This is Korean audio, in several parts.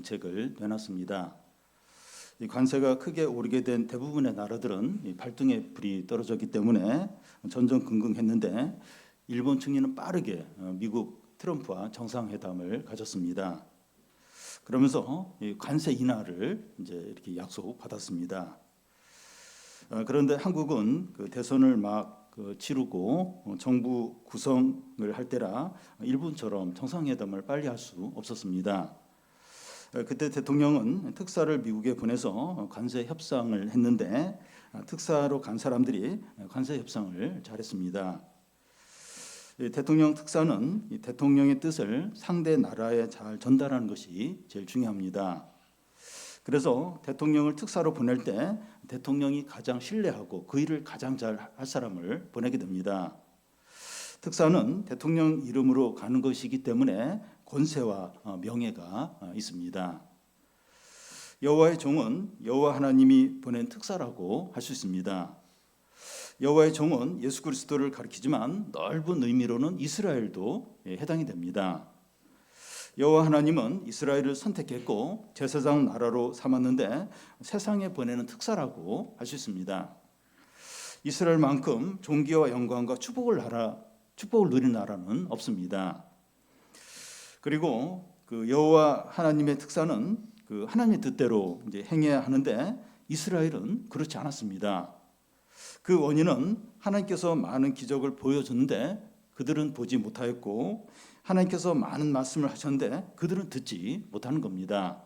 정책을 내놨습니다. 이 관세가 크게 오르게 된 대부분의 나라들은 이 발등에 불이 떨어졌기 때문에 전전긍긍했는데 일본 측리는 빠르게 미국 트럼프와 정상회담을 가졌습니다. 그러면서 이 관세 인하를 이제 이렇게 약속받았습니다. 그런데 한국은 그 대선을 막 치르고 정부 구성을 할 때라 일본처럼 정상회담을 빨리 할 수 없었습니다. 그때 대통령은 특사를 미국에 보내서 관세 협상을 했는데 특사로 간 사람들이 관세 협상을 잘했습니다. 대통령 특사는 대통령의 뜻을 상대 나라에 잘 전달하는 것이 제일 중요합니다. 그래서 대통령을 특사로 보낼 때 대통령이 가장 신뢰하고 그 일을 가장 잘 할 사람을 보내게 됩니다. 특사는 대통령 이름으로 가는 것이기 때문에 권세와 명예가 있습니다. 여호와의 종은 여호와 하나님이 보낸 특사라고 할 수 있습니다. 여호와의 종은 예수 그리스도를 가리키지만 넓은 의미로는 이스라엘도 해당이 됩니다. 여호와 하나님은 이스라엘을 선택했고 제사장 나라로 삼았는데 세상에 보내는 특사라고 할 수 있습니다. 이스라엘만큼 존귀와 영광과 축복을 누리는 나라는 없습니다. 그리고 그 여호와 하나님의 특사는 그 하나님의 뜻대로 이제 행해야 하는데 이스라엘은 그렇지 않았습니다. 그 원인은 하나님께서 많은 기적을 보여줬는데 그들은 보지 못하였고 하나님께서 많은 말씀을 하셨는데 그들은 듣지 못하는 겁니다.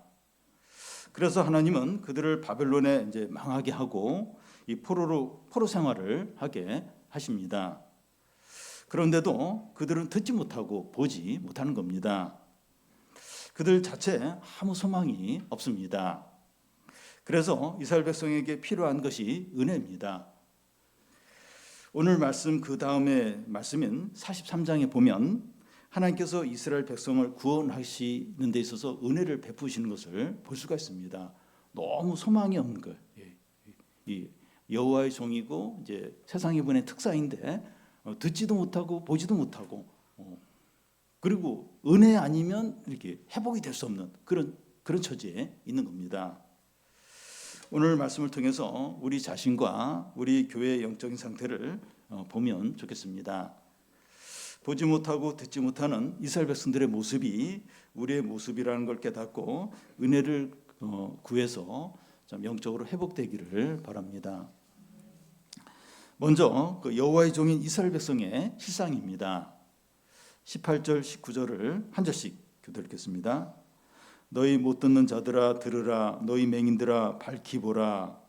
그래서 하나님은 그들을 바벨론에 이제 망하게 하고 이 포로 생활을 하게 하십니다. 그런데도 그들은 듣지 못하고 보지 못하는 겁니다. 그들 자체에 아무 소망이 없습니다. 그래서 이스라엘 백성에게 필요한 것이 은혜입니다. 오늘 말씀 그 다음에 말씀인 43장에 보면 하나님께서 이스라엘 백성을 구원하시는 데 있어서 은혜를 베푸시는 것을 볼 수가 있습니다. 너무 소망이 없는 거예요. 이 여호와의 종이고 이제 세상에 보낸 특사인데 듣지도 못하고 보지도 못하고 그리고 은혜 아니면 이렇게 회복이 될 수 없는 그런 처지에 있는 겁니다. 오늘 말씀을 통해서 우리 자신과 우리 교회의 영적인 상태를 보면 좋겠습니다. 보지 못하고 듣지 못하는 이스라엘 백성들의 모습이 우리의 모습이라는 걸 깨닫고 은혜를 구해서 좀 영적으로 회복되기를 바랍니다. 먼저 그 여호와의 종인 이스라엘 백성의 실상입니다. 18절 19절을 한 절씩 교독 읽겠습니다. 너희 못 듣는 자들아 들으라, 너희 맹인들아 밝히 보라.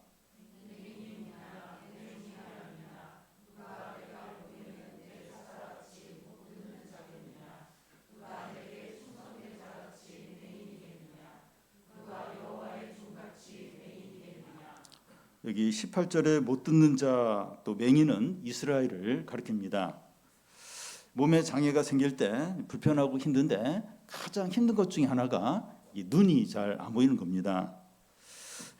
여기 18절에 못 듣는 자 또 맹인은 이스라엘을 가리킵니다. 몸에 장애가 생길 때 불편하고 힘든데 가장 힘든 것 중에 하나가 이 눈이 잘 안 보이는 겁니다.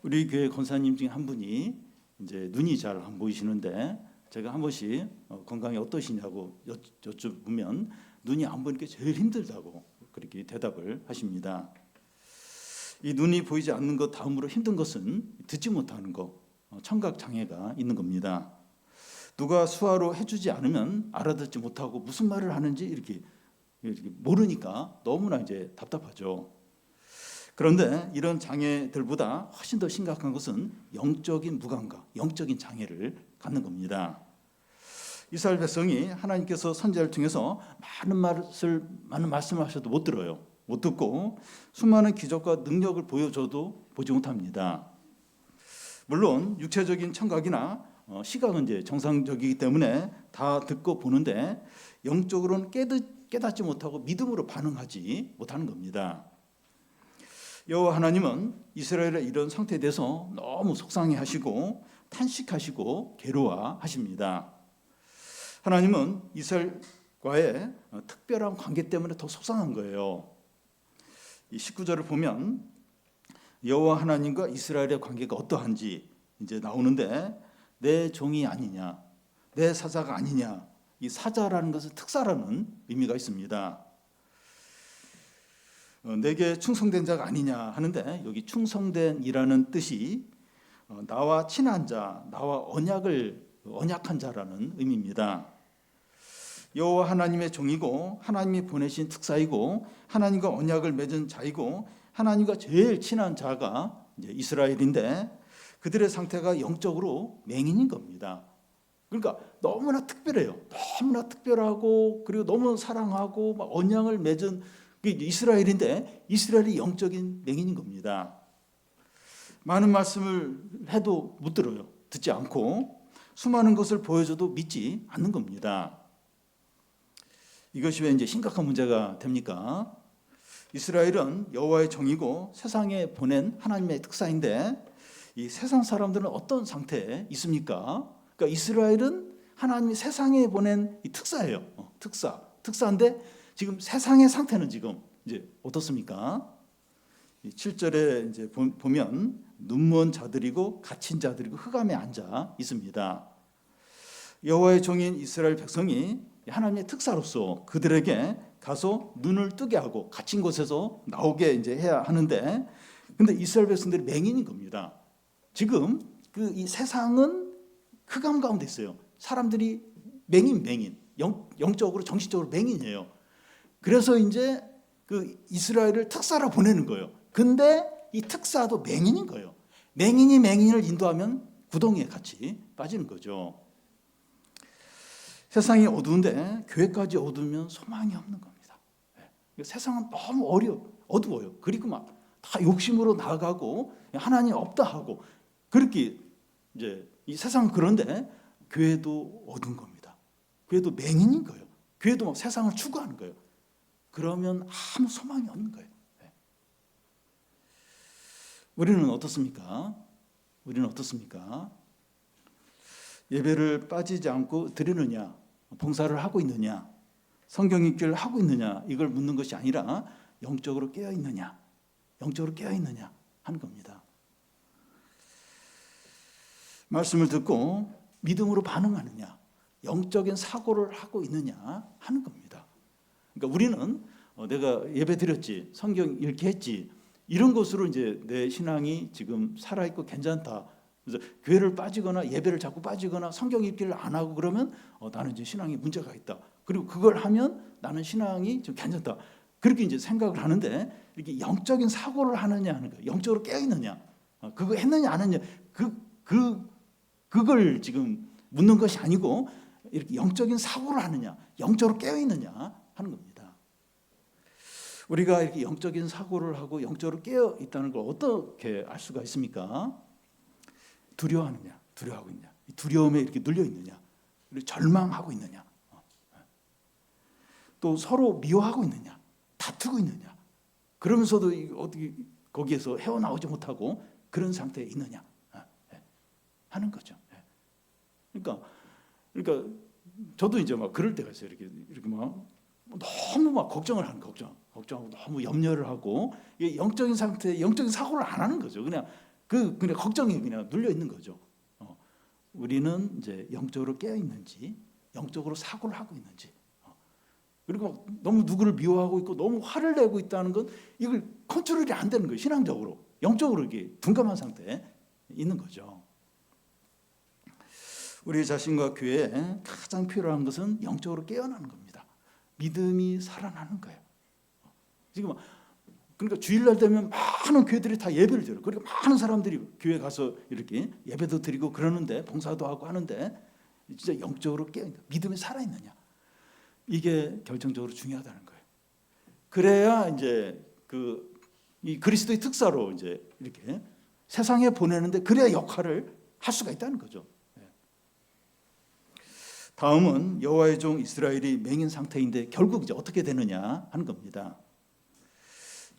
우리 교회 권사님 중에 한 분이 이제 눈이 잘 안 보이시는데 제가 한 번씩 건강이 어떠시냐고 여쭈면 눈이 안 보이는 게 제일 힘들다고 그렇게 대답을 하십니다. 이 눈이 보이지 않는 것 다음으로 힘든 것은 듣지 못하는 것, 청각 장애가 있는 겁니다. 누가 수화로 해주지 않으면 알아듣지 못하고 무슨 말을 하는지 이렇게 모르니까 너무나 이제 답답하죠. 그런데 이런 장애들보다 훨씬 더 심각한 것은 영적인 무감각, 영적인 장애를 갖는 겁니다. 이스라엘 백성이 하나님께서 선지자를 통해서 많은 말씀을 하셔도 못 들어요. 못 듣고 수많은 기적과 능력을 보여줘도 보지 못합니다. 물론 육체적인 청각이나 시각은 이제 정상적이기 때문에 다 듣고 보는데 영적으로는 깨닫지 못하고 믿음으로 반응하지 못하는 겁니다. 여호와 하나님은 이스라엘의 이런 상태에 대해서 너무 속상해하시고 탄식하시고 괴로워하십니다. 하나님은 이스라엘과의 특별한 관계 때문에 더 속상한 거예요. 이 19절을 보면 여호와 하나님과 이스라엘의 관계가 어떠한지 이제 나오는데 내 종이 아니냐, 내 사자가 아니냐. 이 사자라는 것은 특사라는 의미가 있습니다. 내게 충성된 자가 아니냐 하는데, 여기 충성된이라는 뜻이 나와 친한 자, 나와 언약한 자라는 의미입니다. 여호와 하나님의 종이고 하나님이 보내신 특사이고 하나님과 언약을 맺은 자이고 하나님과 제일 친한 자가 이제 이스라엘인데, 그들의 상태가 영적으로 맹인인 겁니다. 그러니까 너무나 특별해요. 너무나 특별하고, 그리고 너무 사랑하고 막 언약을 맺은 이스라엘인데, 이스라엘이 영적인 맹인인 겁니다. 많은 말씀을 해도 못 들어요. 듣지 않고, 수많은 것을 보여줘도 믿지 않는 겁니다. 이것이 왜 이제 심각한 문제가 됩니까? 이스라엘은 여호와의 종이고 세상에 보낸 하나님의 특사인데, 이 세상 사람들은 어떤 상태에 있습니까? 그러니까 이스라엘은 하나님이 세상에 보낸 이 특사예요. 특사인데 지금 세상의 상태는 지금 이제 어떻습니까? 7절에 이제 보면 눈먼 자들이고 갇힌 자들이고 흑암에 앉아 있습니다. 여호와의 종인 이스라엘 백성이 하나님의 특사로서 그들에게 가서 눈을 뜨게 하고 갇힌 곳에서 나오게 이제 해야 하는데, 근데 이스라엘 백성들이 맹인인 겁니다. 지금 이 세상은 흑암 가운데 있어요. 사람들이 맹인, 영적으로 정신적으로 맹인이에요. 그래서 이제 그 이스라엘을 특사로 보내는 거예요. 근데 이 특사도 맹인인 거예요. 맹인이 맹인을 인도하면 구덩이에 같이 빠지는 거죠. 세상이 어두운데 교회까지 어두우면 소망이 없는 겁니다. 세상은 너무 어두워요. 그리고 막 다 욕심으로 나아가고 하나님 없다 하고, 그렇게 이제 이 세상은 그런데 교회도 어두운 겁니다. 교회도 맹인인 거예요. 교회도 막 세상을 추구하는 거예요. 그러면 아무 소망이 없는 거예요. 우리는 어떻습니까? 예배를 빠지지 않고 드리느냐, 봉사를 하고 있느냐, 성경 읽기를 하고 있느냐, 이걸 묻는 것이 아니라 영적으로 깨어 있느냐 하는 겁니다. 말씀을 듣고 믿음으로 반응하느냐, 영적인 사고를 하고 있느냐 하는 겁니다. 그러니까 우리는 내가 예배 드렸지, 성경 읽기 했지, 이런 것으로 이제 내 신앙이 지금 살아있고 괜찮다. 그래서 교회를 빠지거나 예배를 자꾸 빠지거나 성경 읽기를 안 하고 그러면 나는 이제 신앙에 문제가 있다. 그리고 그걸 하면 나는 신앙이 좀 괜찮다. 그렇게 이제 생각을 하는데, 이렇게 영적인 사고를 하느냐 하는 거예요. 영적으로 깨어 있느냐, 그거 했느냐 안 했느냐, 그걸 지금 묻는 것이 아니고, 이렇게 영적인 사고를 하느냐, 영적으로 깨어 있느냐 하는 겁니다. 우리가 이렇게 영적인 사고를 하고 영적으로 깨어 있다는 걸 어떻게 알 수가 있습니까? 두려워하느냐, 두려워하고 있느냐, 두려움에 이렇게 눌려 있느냐, 그리고 절망하고 있느냐, 또 서로 미워하고 있느냐, 다투고 있느냐, 그러면서도 어떻게 거기에서 헤어나오지 못하고 그런 상태에 있느냐 하는 거죠. 그러니까 저도 이제 막 그럴 때가 있어요. 이렇게 막 너무 막 걱정을 하는 걱정하고 너무 염려를 하고, 영적인 상태, 영적인 사고를 안 하는 거죠. 그냥 걱정이 그냥 눌려 있는 거죠. 우리는 이제 영적으로 깨어 있는지, 영적으로 사고를 하고 있는지, 그리고 너무 누구를 미워하고 있고 너무 화를 내고 있다는 건 이걸 컨트롤이 안 되는 거예요. 신앙적으로, 영적으로 이게 둔감한 상태에 있는 거죠. 우리 자신과 교회에 가장 필요한 것은 영적으로 깨어나는 겁니다. 믿음이 살아나는 거예요. 지금 그러니까 주일날 되면 많은 교회들이 다 예배를 드려요. 그러니까 많은 사람들이 교회 가서 이렇게 예배도 드리고 그러는데, 봉사도 하고 하는데, 진짜 영적으로 깨어있는, 믿음이 살아있느냐, 이게 결정적으로 중요하다는 거예요. 그래야 이제 이 그리스도의 특사로 이제 이렇게 세상에 보내는데, 그래야 역할을 할 수가 있다는 거죠. 다음은 여호와의 종 이스라엘이 맹인 상태인데 결국 이제 어떻게 되느냐 하는 겁니다.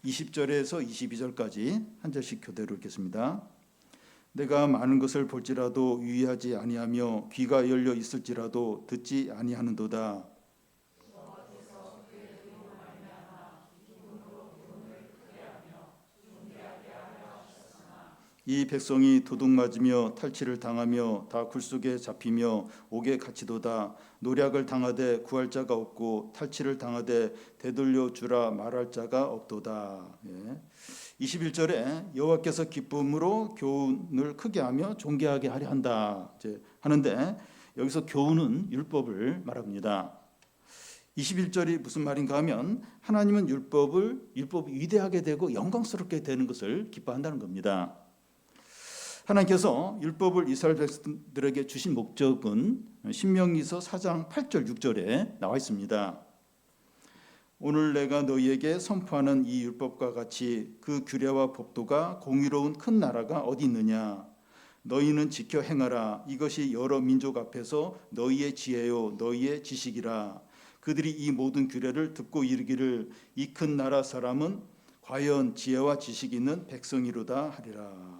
20절에서 22절까지 한 절씩 교대로 읽겠습니다. 내가 많은 것을 볼지라도 유의하지 아니하며 귀가 열려 있을지라도 듣지 아니하는도다. 이 백성이 도둑 맞으며 탈취를 당하며 다 굴속에 잡히며 옥에 갇히도다. 노략을 당하되 구할 자가 없고 탈취를 당하되 되돌려 주라 말할 자가 없도다. 21절에 여호와께서 기쁨으로 교훈을 크게 하며 존귀하게 하려 한다 하는데, 여기서 교훈은 율법을 말합니다. 21절이 무슨 말인가 하면 하나님은 율법이 위대하게 되고 영광스럽게 되는 것을 기뻐한다는 겁니다. 하나님께서 율법을 이스라엘 백성들에게 주신 목적은 신명기서 4장 8절 6절에 나와 있습니다. 오늘 내가 너희에게 선포하는 이 율법과 같이 그 규례와 법도가 공의로운 큰 나라가 어디 있느냐. 너희는 지켜 행하라. 이것이 여러 민족 앞에서 너희의 지혜요 너희의 지식이라. 그들이 이 모든 규례를 듣고 이르기를 이 큰 나라 사람은 과연 지혜와 지식이 있는 백성이로다 하리라.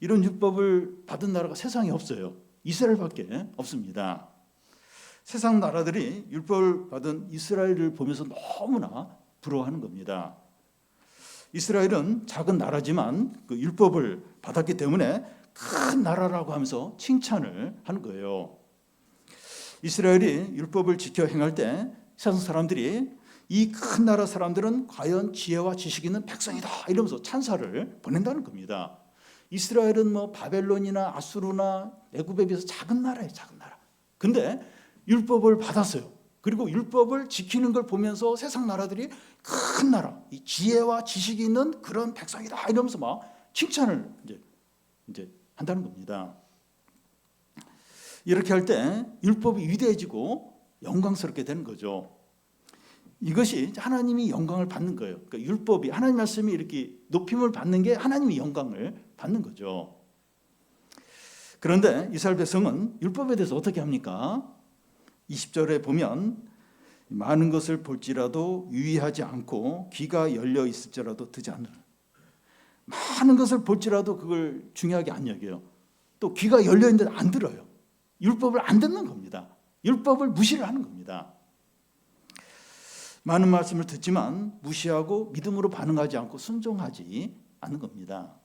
이런 율법을 받은 나라가 세상에 없어요. 이스라엘밖에 없습니다. 세상 나라들이 율법을 받은 이스라엘을 보면서 너무나 부러워하는 겁니다. 이스라엘은 작은 나라지만 그 율법을 받았기 때문에 큰 나라라고 하면서 칭찬을 하는 거예요. 이스라엘이 율법을 지켜 행할 때 세상 사람들이 이 큰 나라 사람들은 과연 지혜와 지식이 있는 백성이다 이러면서 찬사를 보낸다는 겁니다. 이스라엘은 뭐 바벨론이나 아수르나 애굽에 비해서 작은 나라예요, 작은 나라. 근데 율법을 받았어요. 그리고 율법을 지키는 걸 보면서 세상 나라들이 큰 나라, 이 지혜와 지식이 있는 그런 백성이다 이러면서 막 칭찬을 이제 한다는 겁니다. 이렇게 할 때 율법이 위대해지고 영광스럽게 되는 거죠. 이것이 하나님이 영광을 받는 거예요. 그러니까 율법이 하나님 말씀이 이렇게 높임을 받는 게 하나님이 영광을 받는 거죠. 그런데 이스라엘 백성은 율법에 대해서 어떻게 합니까? 20절에 보면 많은 것을 볼지라도 유의하지 않고 귀가 열려 있을지라도 듣지 않는, 많은 것을 볼지라도 그걸 중요하게 안 여겨요. 또 귀가 열려 있는데 안 들어요. 율법을 안 듣는 겁니다. 율법을 무시를 하는 겁니다. 많은 말씀을 듣지만 무시하고 믿음으로 반응하지 않고 순종하지 않는 겁니다.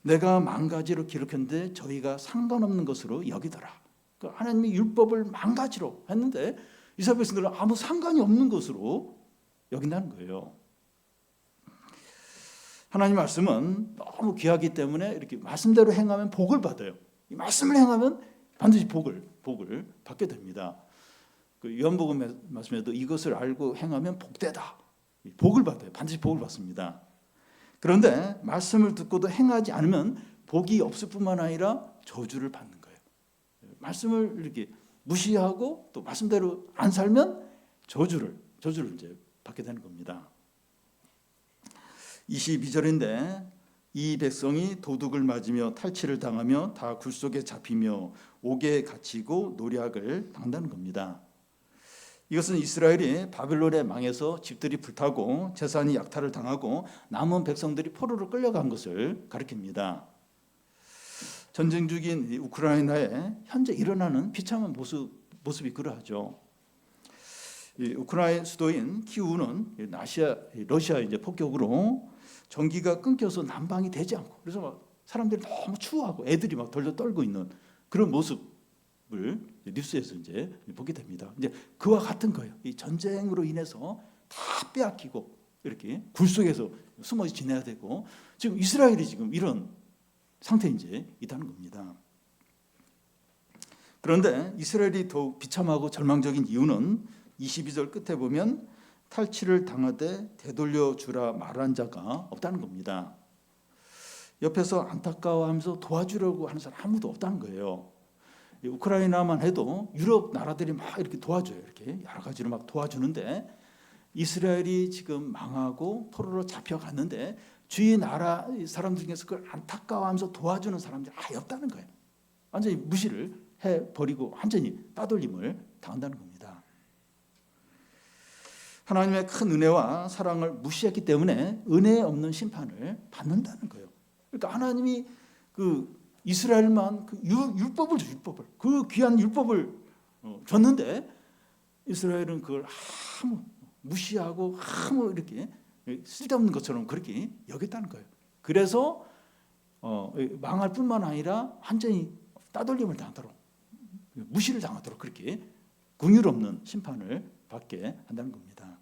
내가 10,000가지로 기록했는데 저희가 상관없는 것으로 여기더라. 그러니까 하나님이 율법을 10,000가지로 했는데 이스라엘 백성들은 아무 상관이 없는 것으로 여긴다는 거예요. 하나님 말씀은 너무 귀하기 때문에 이렇게 말씀대로 행하면 복을 받아요. 이 말씀을 행하면 반드시 복을 받게 됩니다. 그 요한복음 말씀에도 이것을 알고 행하면 복되다. 복을 받아요. 반드시 복을 받습니다. 그런데 말씀을 듣고도 행하지 않으면 복이 없을 뿐만 아니라 저주를 받는 거예요. 말씀을 이렇게 무시하고 또 말씀대로 안 살면 저주를 이제 받게 되는 겁니다. 22절인데 이 백성이 도둑을 맞으며 탈취를 당하며 다 굴속에 잡히며 옥에 갇히고 노략을 당한다는 겁니다. 이것은 이스라엘이 바벨론에 망해서 집들이 불타고 재산이 약탈을 당하고 남은 백성들이 포로로 끌려간 것을 가리킵니다. 전쟁 중인 우크라이나에 현재 일어나는 비참한 모습이 그러하죠. 우크라이나 수도인 키우는 러시아 이제 폭격으로 전기가 끊겨서 난방이 되지 않고, 그래서 막 사람들이 너무 추워하고 애들이 막 덜덜 떨고 있는 그런 모습을 뉴스에서 이제 보게 됩니다. 이제 그와 같은 거예요. 이 전쟁으로 인해서 다 빼앗기고 이렇게 굴 속에서 숨어 지내야 되고, 지금 이스라엘이 지금 이런 상태에 이제 있다는 겁니다. 그런데 이스라엘이 더욱 비참하고 절망적인 이유는 22절 끝에 보면 탈취를 당하되 되돌려 주라 말한 자가 없다는 겁니다. 옆에서 안타까워하면서 도와주려고 하는 사람 아무도 없다는 거예요. 우크라이나만 해도 유럽 나라들이 막 이렇게 도와줘요. 이렇게 여러 가지로 막 도와주는데 이스라엘이 지금 망하고 포로로 잡혀갔는데 주위 나라 사람 중에서 그걸 안타까워하면서 도와주는 사람들이 아예 없다는 거예요. 완전히 무시를 해버리고 완전히 따돌림을 당한다는 겁니다. 하나님의 큰 은혜와 사랑을 무시했기 때문에 은혜 없는 심판을 받는다는 거예요. 그러니까 하나님이 그 이스라엘만 그 율법을 그 귀한 율법을 줬는데 이스라엘은 그걸 아무 무시하고 아무 이렇게 쓸데없는 것처럼 그렇게 여겼다는 거예요. 그래서 망할 뿐만 아니라 완전히 따돌림을 당하도록, 무시를 당하도록 그렇게 긍휼 없는 심판을 받게 한다는 겁니다.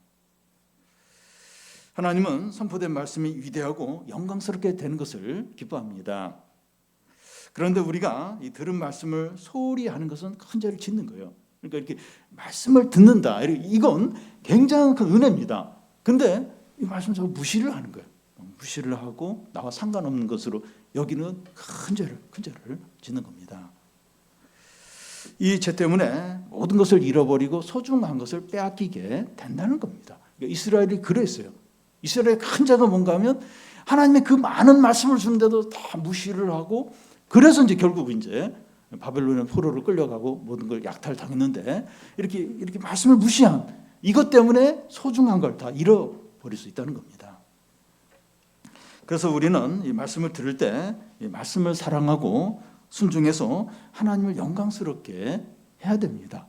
하나님은 선포된 말씀이 위대하고 영광스럽게 되는 것을 기뻐합니다. 그런데 우리가 이 들은 말씀을 소홀히 하는 것은 큰 죄를 짓는 거예요. 그러니까 이렇게 말씀을 듣는다, 이건 굉장한 큰 은혜입니다. 근데 이 말씀 자꾸 무시를 하는 거예요. 무시를 하고 나와 상관없는 것으로 여기는 큰 죄를 짓는 겁니다. 이 죄 때문에 모든 것을 잃어버리고 소중한 것을 빼앗기게 된다는 겁니다. 그러니까 이스라엘이 그랬어요. 이스라엘의 큰 죄가 뭔가 하면 하나님의 그 많은 말씀을 주는데도 다 무시를 하고, 그래서 이제 결국 이제 바벨론의 포로로 끌려가고 모든 걸 약탈당했는데, 이렇게 말씀을 무시한 이것 때문에 소중한 걸 다 잃어버릴 수 있다는 겁니다. 그래서 우리는 이 말씀을 들을 때 이 말씀을 사랑하고 순종해서 하나님을 영광스럽게 해야 됩니다.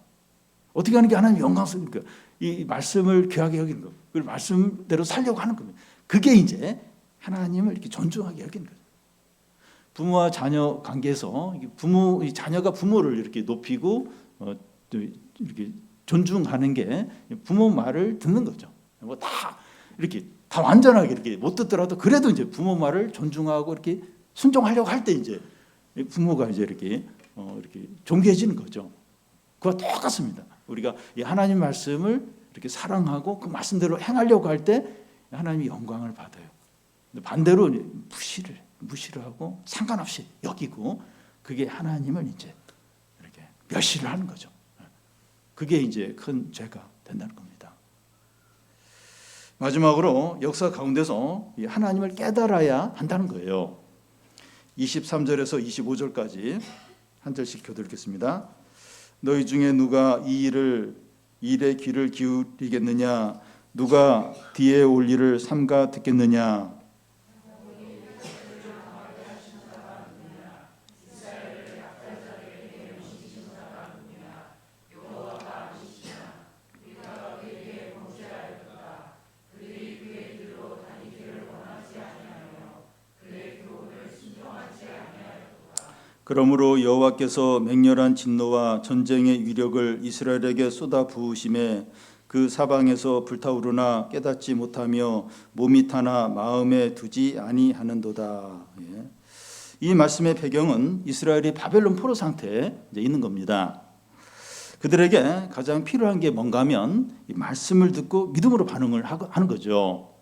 어떻게 하는 게 하나님 영광스럽니까? 이 말씀을 귀하게 여기는 것, 그 말씀대로 살려고 하는 겁니다. 그게 이제 하나님을 이렇게 존중하게 여기는 거죠. 부모와 자녀 관계에서 자녀가 부모를 이렇게 높이고 이렇게 존중하는 게 부모 말을 듣는 거죠. 뭐 다 이렇게 다 완전하게 이렇게 못 듣더라도 그래도 이제 부모 말을 존중하고 이렇게 순종하려고 할 때 이제 부모가 이제 이렇게 존귀해지는 거죠. 그와 똑같습니다. 우리가 이 하나님 말씀을 이렇게 사랑하고 그 말씀대로 행하려고 할 때 하나님이 영광을 받아요. 반대로 무시를 하고 상관없이 여기고, 그게 하나님을 이제 이렇게 멸시를 하는 거죠. 그게 이제 큰 죄가 된다는 겁니다. 마지막으로 역사 가운데서 하나님을 깨달아야 한다는 거예요. 23절에서 25절까지 한 절씩 교독하겠습니다. 너희 중에 누가 이 일에 귀를 기울이겠느냐? 누가 뒤에 올 일을 삼가 듣겠느냐? 그러므로 여호와께서 맹렬한 진노와 전쟁의 위력을 이스라엘에게 쏟아 부으심에 그 사방에서 불타오르나 깨닫지 못하며 몸이 타나 마음에 두지 아니하는도다. 이 말씀의 배경은 이스라엘이 바벨론 포로 상태에 있는 겁니다. 그들에게 가장 필요한 게 뭔가 하면 이 말씀을 듣고 믿음으로 반응을 하는 거죠.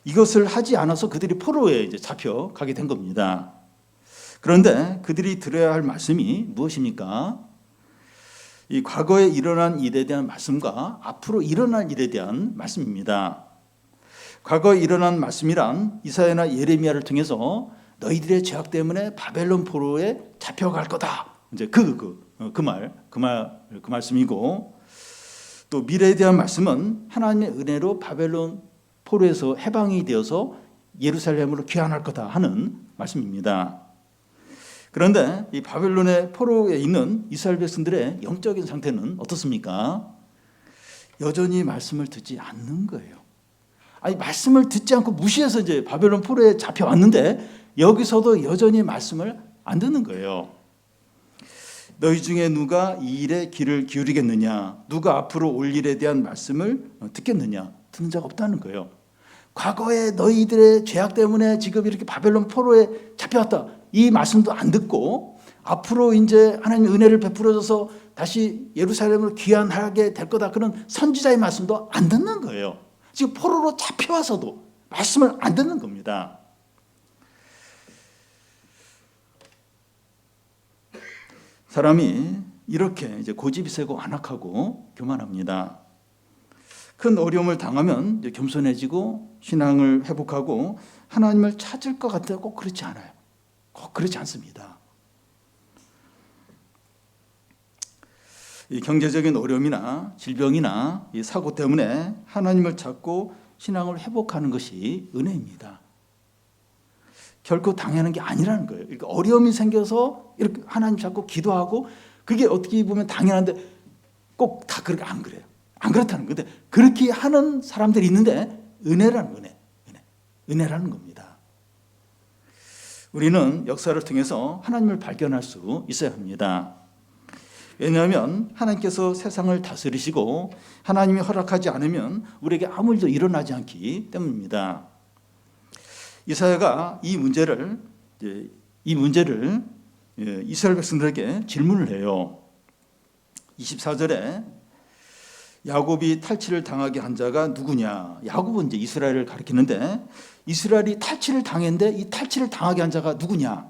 이것을 하지 않아서 그들이 포로에 이제 잡혀가게 된 겁니다. 그런데 그들이 들어야 할 말씀이 무엇입니까? 이 과거에 일어난 일에 대한 말씀과 앞으로 일어날 일에 대한 말씀입니다. 과거에 일어난 말씀이란 이사야나 예레미야를 통해서 너희들의 죄악 때문에 바벨론 포로에 잡혀갈 거다. 이제 그 말씀이고, 또 미래에 대한 말씀은 하나님의 은혜로 바벨론 포로에서 해방이 되어서 예루살렘으로 귀환할 거다 하는 말씀입니다. 그런데 이 바벨론의 포로에 있는 이스라엘 백성들의 영적인 상태는 어떻습니까? 여전히 말씀을 듣지 않는 거예요. 아니, 말씀을 듣지 않고 무시해서 이제 바벨론 포로에 잡혀왔는데 여기서도 여전히 말씀을 안 듣는 거예요. 너희 중에 누가 이 일에 귀를 기울이겠느냐? 누가 앞으로 올 일에 대한 말씀을 듣겠느냐? 듣는 자가 없다는 거예요. 과거에 너희들의 죄악 때문에 지금 이렇게 바벨론 포로에 잡혀왔다, 이 말씀도 안 듣고, 앞으로 이제 하나님의 은혜를 베풀어줘서 다시 예루살렘으로 귀환하게 될 거다, 그런 선지자의 말씀도 안 듣는 거예요. 지금 포로로 잡혀와서도 말씀을 안 듣는 겁니다. 사람이 이렇게 이제 고집이 세고 안악하고 교만합니다. 큰 어려움을 당하면 이제 겸손해지고 신앙을 회복하고 하나님을 찾을 것 같아요. 꼭 그렇지 않아요. 꼭 그렇지 않습니다. 이 경제적인 어려움이나 질병이나 이 사고 때문에 하나님을 찾고 신앙을 회복하는 것이 은혜입니다. 결코 당연한 게 아니라는 거예요. 그러니까 어려움이 생겨서 이렇게 하나님 찾고 기도하고, 그게 어떻게 보면 당연한데 꼭 다 그렇게 안 그래요. 안 그렇다는 건데, 그렇게 하는 사람들이 있는데 은혜라는 겁니다. 우리는 역사를 통해서 하나님을 발견할 수 있어야 합니다. 왜냐하면 하나님께서 세상을 다스리시고 하나님이 허락하지 않으면 우리에게 아무 일도 일어나지 않기 때문입니다. 이사야가 이 문제를 이스라엘 백성들에게 질문을 해요. 24절에 야곱이 탈취를 당하게 한 자가 누구냐? 야곱은 이제 이스라엘을 가리키는데 이스라엘이 탈취를 당했는데 이 탈취를 당하게 한 자가 누구냐?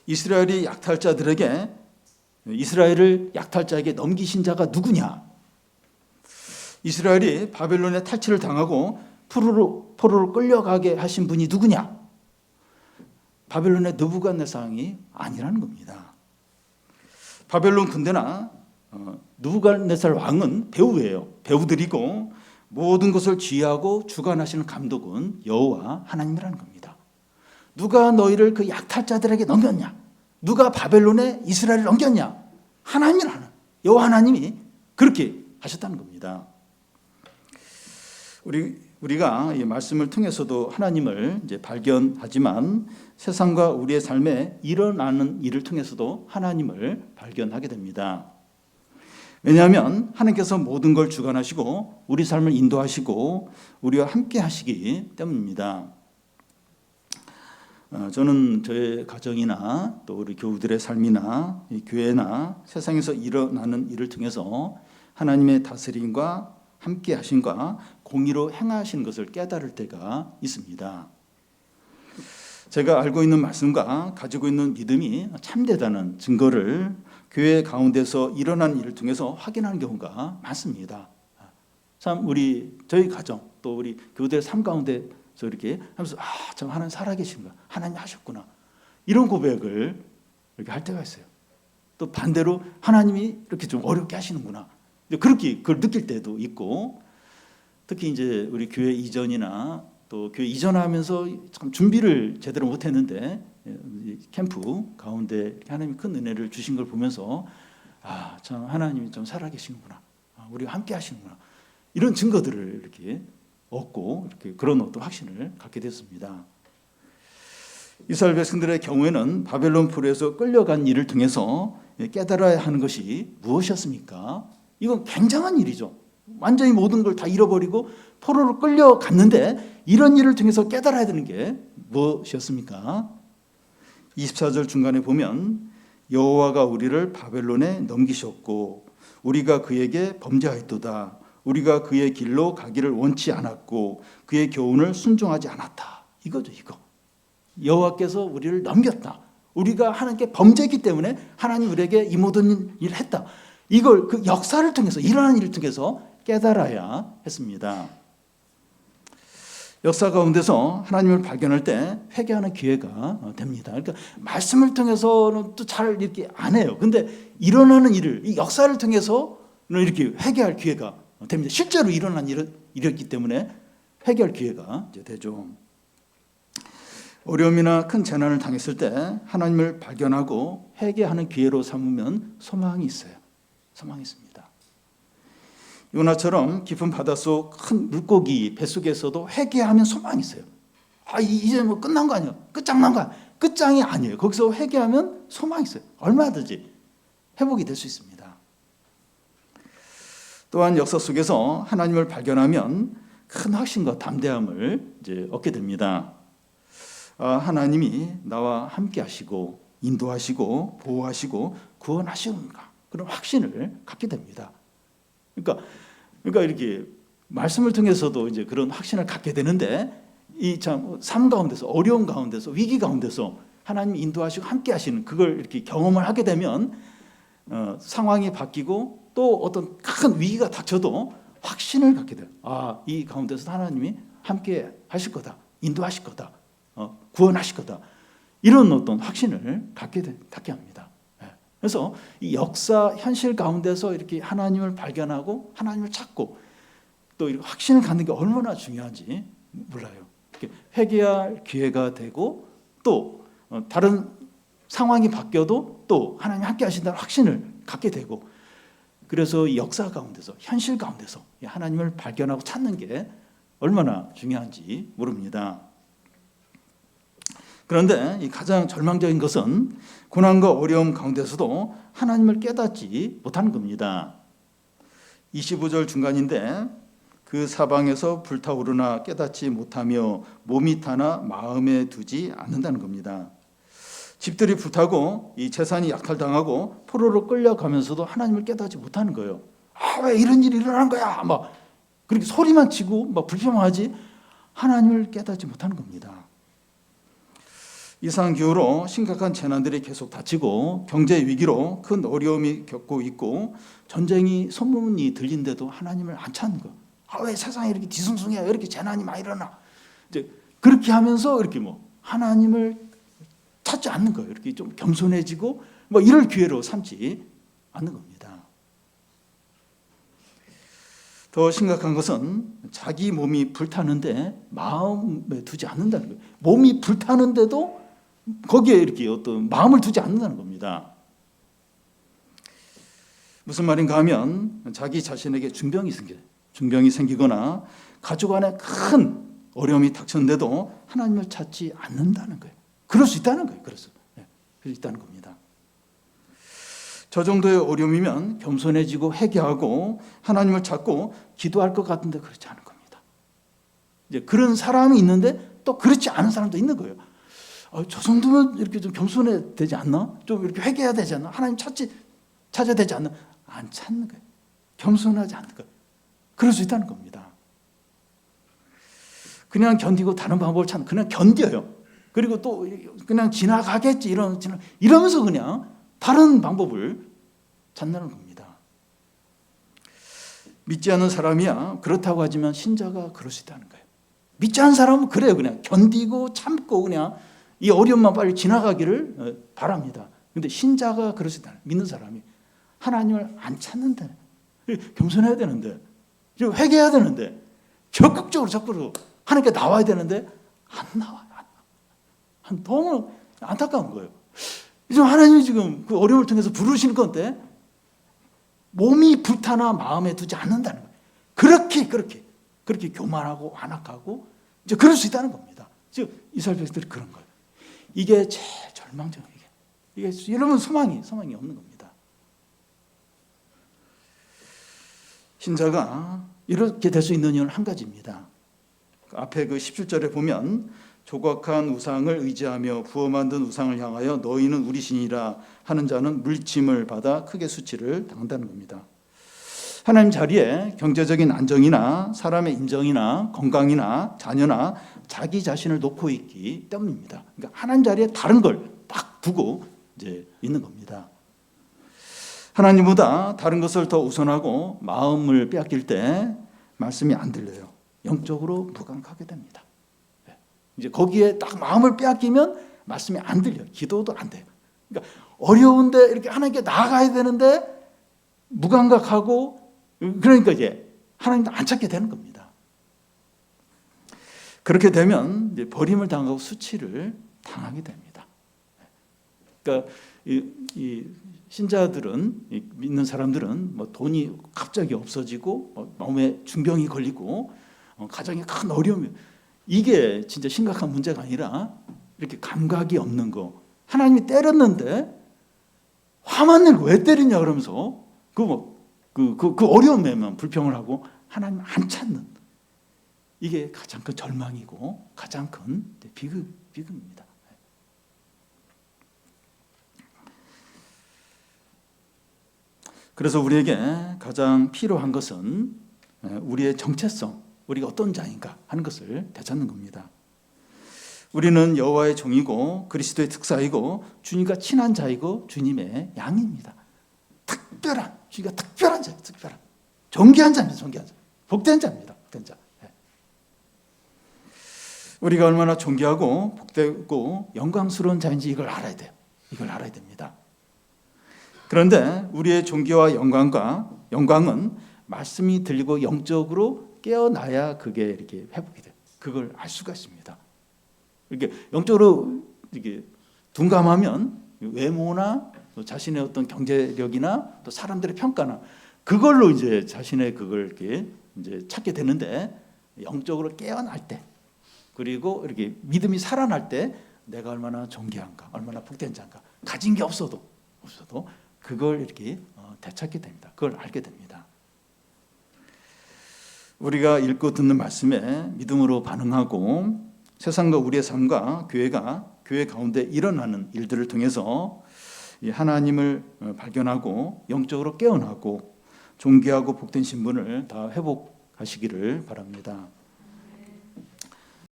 이스라엘이 약탈자들에게 이스라엘을 약탈자에게 넘기신 자가 누구냐? 이스라엘이 바벨론에 탈취를 당하고 포로로 끌려가게 하신 분이 누구냐? 바벨론의 느부갓네살이 아니라는 겁니다. 바벨론 군대나 느부갓네살 왕은 배우예요. 배우들이고 모든 것을 지휘하고 주관하시는 감독은 여호와 하나님이라는 겁니다. 누가 너희를 그 약탈자들에게 넘겼냐? 누가 바벨론에 이스라엘을 넘겼냐? 하나님이라는 여호와 하나님이 그렇게 하셨다는 겁니다. 우리가 이 말씀을 통해서도 하나님을 이제 발견하지만 세상과 우리의 삶에 일어나는 일을 통해서도 하나님을 발견하게 됩니다. 왜냐하면 하나님께서 모든 걸 주관하시고 우리 삶을 인도하시고 우리와 함께 하시기 때문입니다. 저는 저의 가정이나 또 우리 교우들의 삶이나 교회나 세상에서 일어나는 일을 통해서 하나님의 다스림과 함께 하심과 공의로 행하시는 것을 깨달을 때가 있습니다. 제가 알고 있는 말씀과 가지고 있는 믿음이 참되다는 증거를 교회 가운데서 일어난 일을 통해서 확인하는 경우가 많습니다. 참 저희 가정 또 우리 교우들의 삶 가운데서 이렇게 하면서 참 하나님 살아계신가, 하나님 하셨구나 이런 고백을 이렇게 할 때가 있어요. 또 반대로 하나님이 이렇게 좀 어렵게 하시는구나 그렇게 그걸 느낄 때도 있고, 특히 이제 우리 교회 이전이나 또 교회 이전하면서 참 준비를 제대로 못했는데 캠프 가운데 하나님이 큰 은혜를 주신 걸 보면서 참 하나님이 좀 살아계시는구나, 우리가 함께 하시는구나 이런 증거들을 이렇게 얻고 이렇게 그런 어떤 확신을 갖게 됐습니다. 이스라엘 백성들의 경우에는 바벨론 포로에서 끌려간 일을 통해서 깨달아야 하는 것이 무엇이었습니까? 이건 굉장한 일이죠. 완전히 모든 걸 다 잃어버리고 포로로 끌려갔는데 이런 일을 통해서 깨달아야 되는 게 무엇이었습니까? 24절 중간에 보면 여호와가 우리를 바벨론에 넘기셨고 우리가 그에게 범죄하였도다. 우리가 그의 길로 가기를 원치 않았고 그의 교훈을 순종하지 않았다. 이거죠, 이거. 여호와께서 우리를 넘겼다. 우리가 하나님께 범죄했기 때문에 하나님 우리에게 이 모든 일을 했다. 이걸 그 역사를 통해서 일어나는 일을 통해서 깨달아야 했습니다. 역사 가운데서 하나님을 발견할 때 회개하는 기회가 됩니다. 그러니까 말씀을 통해서는 또 잘 이렇게 안 해요. 근데 일어나는 일을 이 역사를 통해서는 이렇게 회개할 기회가 됩니다. 실제로 일어난 일이었기 때문에 회개할 기회가 이제 되죠. 어려움이나 큰 재난을 당했을 때 하나님을 발견하고 회개하는 기회로 삼으면 소망이 있어요. 소망이 있습니다. 요나처럼 깊은 바닷속 큰 물고기 뱃속에서도 회개하면 소망이 있어요. 이제 뭐 끝난 거 아니야? 끝장난 거야? 끝장이 아니에요. 거기서 회개하면 소망이 있어요. 얼마든지 회복이 될 수 있습니다. 또한 역사 속에서 하나님을 발견하면 큰 확신과 담대함을 이제 얻게 됩니다. 하나님이 나와 함께 하시고 인도하시고 보호하시고 구원하시는가 그런 확신을 갖게 됩니다. 그러니까 이렇게 말씀을 통해서도 이제 그런 확신을 갖게 되는데 이 참 삶 가운데서 어려운 가운데서 위기 가운데서 하나님이 인도하시고 함께 하시는 그걸 이렇게 경험을 하게 되면 상황이 바뀌고 또 어떤 큰 위기가 닥쳐도 확신을 갖게 돼요. 이 가운데서 하나님이 함께 하실 거다. 인도하실 거다. 구원하실 거다. 이런 어떤 확신을 갖게 합니다. 그래서 이 역사 현실 가운데서 이렇게 하나님을 발견하고 하나님을 찾고 또 이렇게 확신을 갖는 게 얼마나 중요한지 몰라요. 회개할 기회가 되고 또 다른 상황이 바뀌어도 또 하나님 함께 하신다는 확신을 갖게 되고, 그래서 이 역사 가운데서 현실 가운데서 하나님을 발견하고 찾는 게 얼마나 중요한지 모릅니다. 그런데 이 가장 절망적인 것은 고난과 어려움 가운데서도 하나님을 깨닫지 못하는 겁니다. 25절 중간인데 그 사방에서 불타오르나 깨닫지 못하며 몸이 타나 마음에 두지 않는다는 겁니다. 집들이 불타고 이 재산이 약탈당하고 포로로 끌려가면서도 하나님을 깨닫지 못하는 거예요. 왜 이런 일이 일어난 거야? 막 그렇게 소리만 치고 막 불평하지 하나님을 깨닫지 못하는 겁니다. 이상 기후로 심각한 재난들이 계속 닥치고 경제 위기로 큰 어려움이 겪고 있고 전쟁이 소문이 들린데도 하나님을 안 찾는 거. 왜 세상에 이렇게 뒤숭숭해? 왜 이렇게 재난이 많이 일어나? 이제 그렇게 하면서 이렇게 하나님을 찾지 않는 거예요. 이렇게 좀 겸손해지고 이럴 기회로 삼지 않는 겁니다. 더 심각한 것은 자기 몸이 불타는데 마음에 두지 않는다는 거예요. 몸이 불타는데도 거기에 이렇게 어떤 마음을 두지 않는다는 겁니다. 무슨 말인가 하면 자기 자신에게 중병이 생기거나 가족 안에 큰 어려움이 닥쳤는데도 하나님을 찾지 않는다는 거예요. 그럴 수 있다는 거예요. 그럴 수 있다는 겁니다. 저 정도의 어려움이면 겸손해지고 회개하고 하나님을 찾고 기도할 것 같은데 그렇지 않은 겁니다. 이제 그런 사람이 있는데 또 그렇지 않은 사람도 있는 거예요. 저 정도면 이렇게 좀 겸손해야 되지 않나? 좀 이렇게 회개해야 되지 않나? 하나님 찾아야 되지 않나? 안 찾는 거예요. 겸손하지 않는 거예요. 그럴 수 있다는 겁니다. 그냥 견디고 다른 방법을 찾는, 그냥 견뎌요. 그리고 또 그냥 지나가겠지 이러면서 그냥 다른 방법을 찾는 겁니다. 믿지 않는 사람이야 그렇다고 하지만 신자가 그럴 수 있다는 거예요. 믿지 않는 사람은 그래요. 그냥 견디고 참고 그냥 이 어려움만 빨리 지나가기를 바랍니다. 그런데 신자가 그럴 수 있다는, 믿는 사람이 하나님을 안 찾는데, 겸손해야 되는데, 회개해야 되는데, 적극적으로 자꾸 하나님께 나와야 되는데 안 나와요. 너무 안타까운 거예요. 지금 하나님이 지금 그 어려움을 통해서 부르시는 건데 몸이 불타나 마음에 두지 않는다는 거예요. 그렇게 교만하고 완악하고 이제 그럴 수 있다는 겁니다. 지금 이스라엘 백성들이 그런 거예요. 이게 제일 절망적인 이게 이러면 소망이 없는 겁니다. 신자가 이렇게 될 수 있는 이유는 한 가지입니다. 앞에 그 17절에 보면 조각한 우상을 의지하며 부어 만든 우상을 향하여 너희는 우리 신이라 하는 자는 물침을 받아 크게 수치를 당한다는 겁니다. 하나님 자리에 경제적인 안정이나 사람의 인정이나 건강이나 자녀나 자기 자신을 놓고 있기 때문입니다. 그러니까 하나님 자리에 다른 걸 딱 두고 이제 있는 겁니다. 하나님보다 다른 것을 더 우선하고 마음을 빼앗길 때 말씀이 안 들려요. 영적으로 무감하게 됩니다. 이제 거기에 딱 마음을 빼앗기면 말씀이 안 들려요. 기도도 안 돼요. 그러니까 어려운데 이렇게 하나님께 나아가야 되는데 무감각하고 그러니까 이제 하나님도 안 찾게 되는 겁니다. 그렇게 되면 이제 버림을 당하고 수치를 당하게 됩니다. 그러니까 이 신자들은, 믿는 사람들은 돈이 갑자기 없어지고 몸에 중병이 걸리고 가정에 큰 어려움이, 이게 진짜 심각한 문제가 아니라 이렇게 감각이 없는 거. 하나님이 때렸는데 화만 내고 왜 때리냐 그러면서 그 어려움에만 불평을 하고 하나님 안 찾는, 이게 가장 큰 절망이고 가장 큰 비극입니다. 그래서 우리에게 가장 필요한 것은 우리의 정체성, 우리가 어떤 자인가 하는 것을 되찾는 겁니다. 우리는 여호와의 종이고 그리스도의 특사이고 주님과 친한 자이고 주님의 양입니다. 주님과 특별한 자예요. 존귀한 자입니다. 존귀한 자. 복된 자입니다. 복된 자. 우리가 얼마나 존귀하고 복되고 영광스러운 자인지 이걸 알아야 돼요. 이걸 알아야 됩니다. 그런데 우리의 존귀와 영광은 말씀이 들리고 영적으로 깨어나야 그게 이렇게 회복이 돼요. 그걸 알 수가 있습니다. 이렇게 영적으로 이렇게 둔감하면 외모나 또 자신의 어떤 경제력이나 또 사람들의 평가나 그걸로 이제 자신의 그걸 이렇게 이제 찾게 되는데, 영적으로 깨어날 때, 그리고 이렇게 믿음이 살아날 때 내가 얼마나 존귀한가, 얼마나 복된 자인가, 가진 게 없어도 그걸 이렇게 되찾게 됩니다. 그걸 알게 됩니다. 우리가 읽고 듣는 말씀에 믿음으로 반응하고 세상과 우리의 삶과 교회 가운데 일어나는 일들을 통해서 하나님을 발견하고 영적으로 깨어나고 존귀하고 복된 신분을 다 회복하시기를 바랍니다.